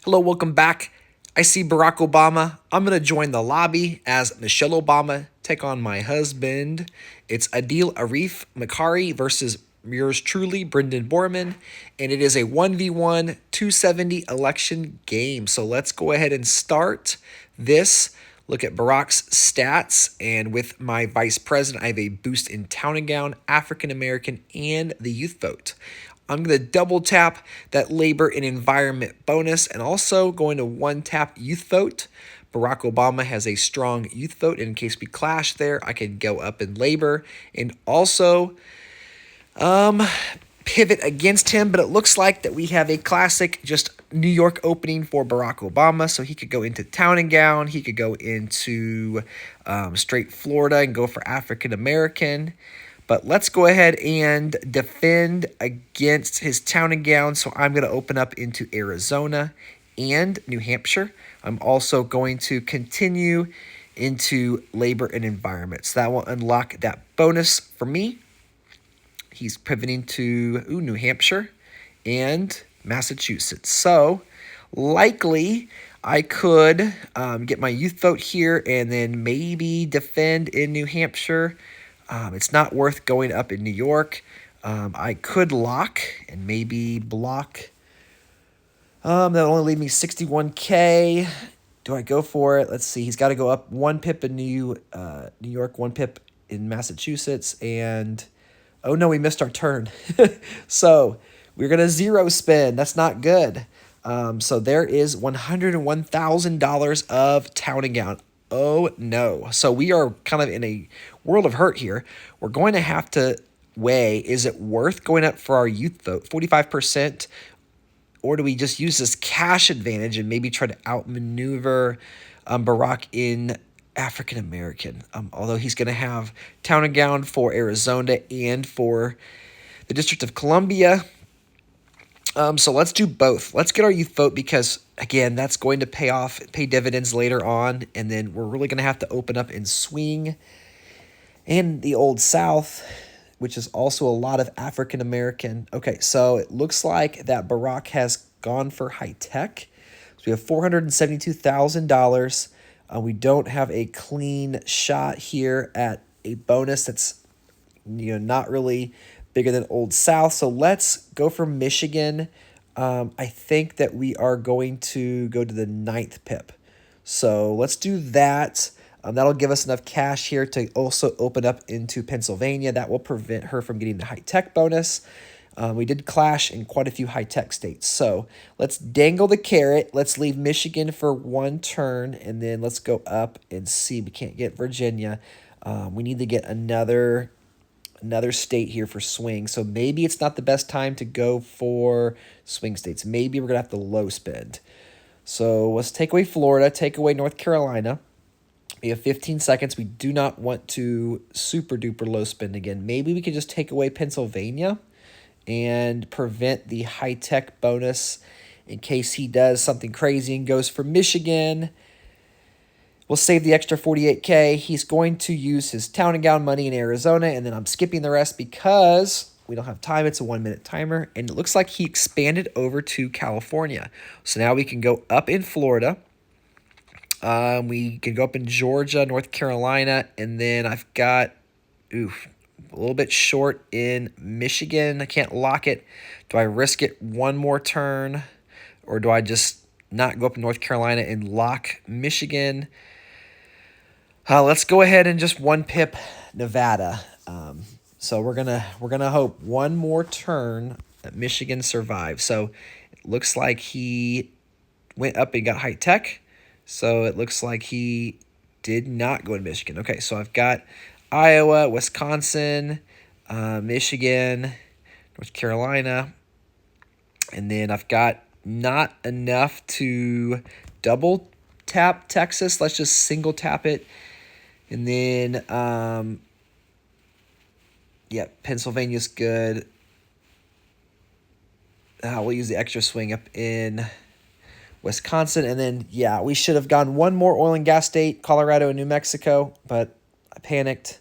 Hello, welcome back. I see Barack Obama. I'm going to join the lobby as Michelle Obama take on my husband. It's Adil Arif Makari versus yours truly, Brendan Borman. And it is a 1v1 270 election game. So let's go ahead and start this. Look at Barack's stats. And with my vice president, I have a boost in town and gown, African American, and the youth vote. I'm going to double tap that labor and environment bonus and also going to one tap youth vote. Barack Obama has a strong youth vote. In case we clash there, I can go up in labor and also pivot against him. But it looks like that we have a classic just New York opening for Barack Obama. So he could go into town and gown. He could go into straight Florida and go for African American. But let's go ahead and defend against his town and gown. So I'm going to open up into Arizona and New Hampshire. I'm also going to continue into labor and environment. So that will unlock that bonus for me. He's pivoting to New Hampshire and Massachusetts. So likely I could get my youth vote here and then maybe defend in New Hampshire. It's not worth going up in New York. I could lock and maybe block. That'll only leave me 61K. Do I go for it? Let's see. He's got to go up one pip in New York, one pip in Massachusetts, and oh no, we missed our turn. So we're gonna zero spin. That's not good. So there is $101,000 of town and gown. Oh no. So we are kind of in a world of hurt here. We're going to have to weigh, is it worth going up for our youth vote, 45%, or do we just use this cash advantage and maybe try to outmaneuver Barack in African American? Although he's going to have town and gown for Arizona and for the District of Columbia. So let's do both. Let's get our youth vote because, again, that's going to pay dividends later on. And then we're really going to have to open up and swing. And the Old South, which is also a lot of African American. Okay, so it looks like that Barack has gone for high tech. So we have $472,000. We don't have a clean shot here at a bonus that's not really bigger than Old South. So let's go for Michigan. I think that we are going to go to the 9th pip. So let's do that. That'll give us enough cash here to also open up into Pennsylvania. That will prevent her from getting the high-tech bonus. We did clash in quite a few high-tech states. So let's dangle the carrot. Let's leave Michigan for one turn, and then let's go up and see. We can't get Virginia. We need to get another state here for swing. So maybe it's not the best time to go for swing states. Maybe we're going to have to low spend. So let's take away Florida, take away North Carolina. We have 15 seconds. We do not want to super duper low spend again. Maybe we could just take away Pennsylvania and prevent the high-tech bonus in case he does something crazy and goes for Michigan. We'll save the extra 48K. He's going to use his town and gown money in Arizona, and then I'm skipping the rest because we don't have time. It's a 1-minute timer, and it looks like he expanded over to California. So now we can go up in Florida. We can go up in Georgia, North Carolina, and then I've got, a little bit short in Michigan. I can't lock it. Do I risk it one more turn, or do I just not go up in North Carolina and lock Michigan? Let's go ahead and just one pip Nevada. So we're gonna hope one more turn that Michigan survives. So it looks like he went up and got high tech. So it looks like he did not go in Michigan. Okay, so I've got Iowa, Wisconsin, Michigan, North Carolina, and then I've got not enough to double tap Texas. Let's just single tap it. And then, Pennsylvania's good. We'll use the extra swing up in Wisconsin. And then, we should have gone one more oil and gas state, Colorado and New Mexico, but I panicked.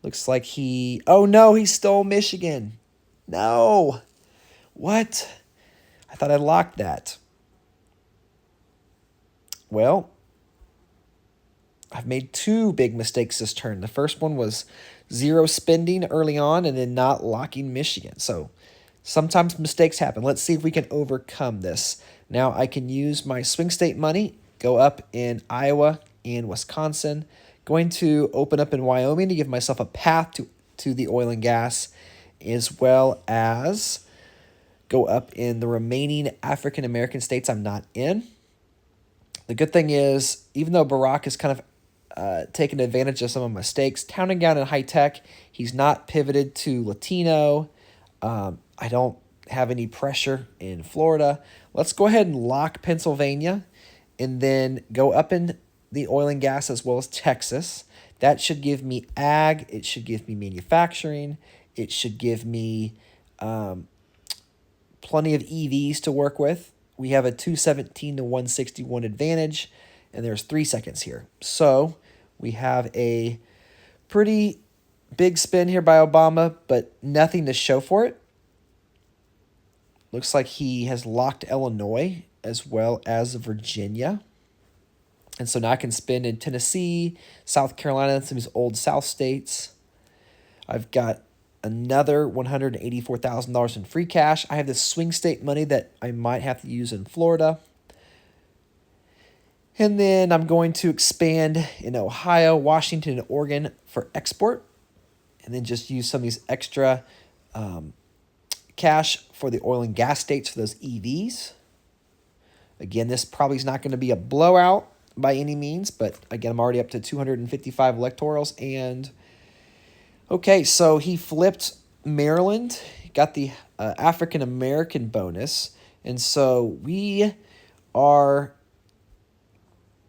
Looks like he stole Michigan. No. What? I thought I locked that. Well, I've made two big mistakes this turn. The first one was zero spending early on and then not locking Michigan. So sometimes mistakes happen. Let's see if we can overcome this. Now I can use my swing state money, go up in Iowa and Wisconsin, going to open up in Wyoming to give myself a path to the oil and gas, as well as go up in the remaining African American states I'm not in. The good thing is, even though Barack is kind of taking advantage of some of my mistakes, Town and Gown and High Tech, he's not pivoted to Latino. I don't have any pressure in Florida. Let's go ahead and lock Pennsylvania and then go up in the oil and gas as well as Texas. That should give me ag. It should give me manufacturing. It should give me plenty of EVs to work with. We have a 217 to 161 advantage, and there's 3 seconds here. So we have a pretty big spin here by Obama, but nothing to show for it. Looks like he has locked Illinois as well as Virginia. And so now I can spin in Tennessee, South Carolina, some of these old South states. I've got another $184,000 in free cash. I have this swing state money that I might have to use in Florida. And then I'm going to expand in Ohio, Washington, and Oregon for export. And then just use some of these extra cash for the oil and gas states for those EVs. Again, this probably is not going to be a blowout by any means, but again, I'm already up to 255 electorals. And okay, so he flipped Maryland, got the African American bonus, and so we are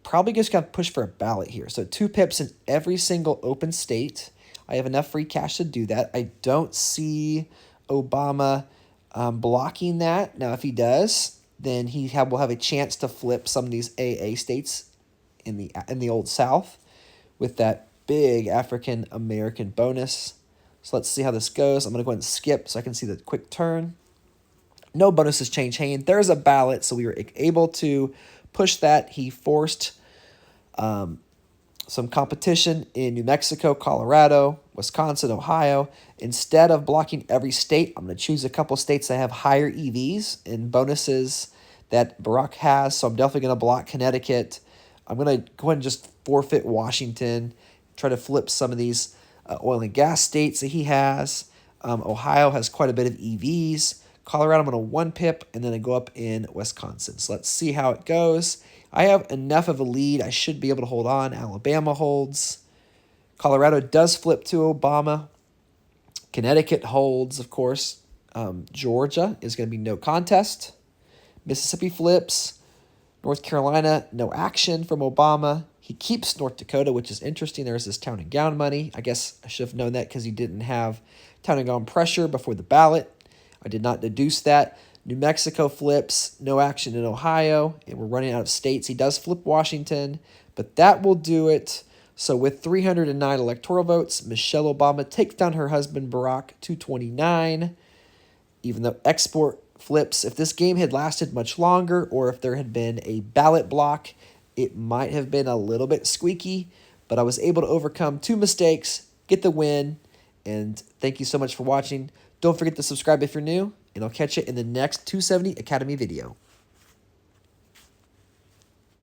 probably just going to push for a ballot here. So 2 pips in every single open state. I have enough free cash to do that. I don't see Obama blocking that. Now, if he does, then will have a chance to flip some of these AA states in the Old South with that big African American bonus. So let's see how this goes. I'm going to go ahead and skip so I can see the quick turn. No bonuses change hand. There's a ballot, so we were able to push that. He forced some competition in New Mexico, Colorado, Wisconsin, Ohio. Instead of blocking every state, I'm going to choose a couple states that have higher EVs and bonuses that Barack has. So I'm definitely going to block Connecticut. I'm going to go ahead and just forfeit Washington, try to flip some of these oil and gas states that he has. Ohio has quite a bit of EVs. Colorado, I'm going to 1 pip, and then I go up in Wisconsin. So let's see how it goes. I have enough of a lead. I should be able to hold on. Alabama holds. Colorado does flip to Obama. Connecticut holds, of course. Georgia is going to be no contest. Mississippi flips. North Carolina, no action from Obama. He keeps North Dakota, which is interesting. There's this Town and Gown money. I guess I should have known that because he didn't have Town and Gown pressure before the ballot. I did not deduce that. New Mexico flips, no action in Ohio, and we're running out of states. He does flip Washington, but that will do it. So with 309 electoral votes, Michelle Obama takes down her husband, Barack, 229. Even though export flips, if this game had lasted much longer or if there had been a ballot block, it might have been a little bit squeaky, but I was able to overcome 2 mistakes, get the win, and thank you so much for watching. Don't forget to subscribe if you're new, and I'll catch you in the next 270 Academy video.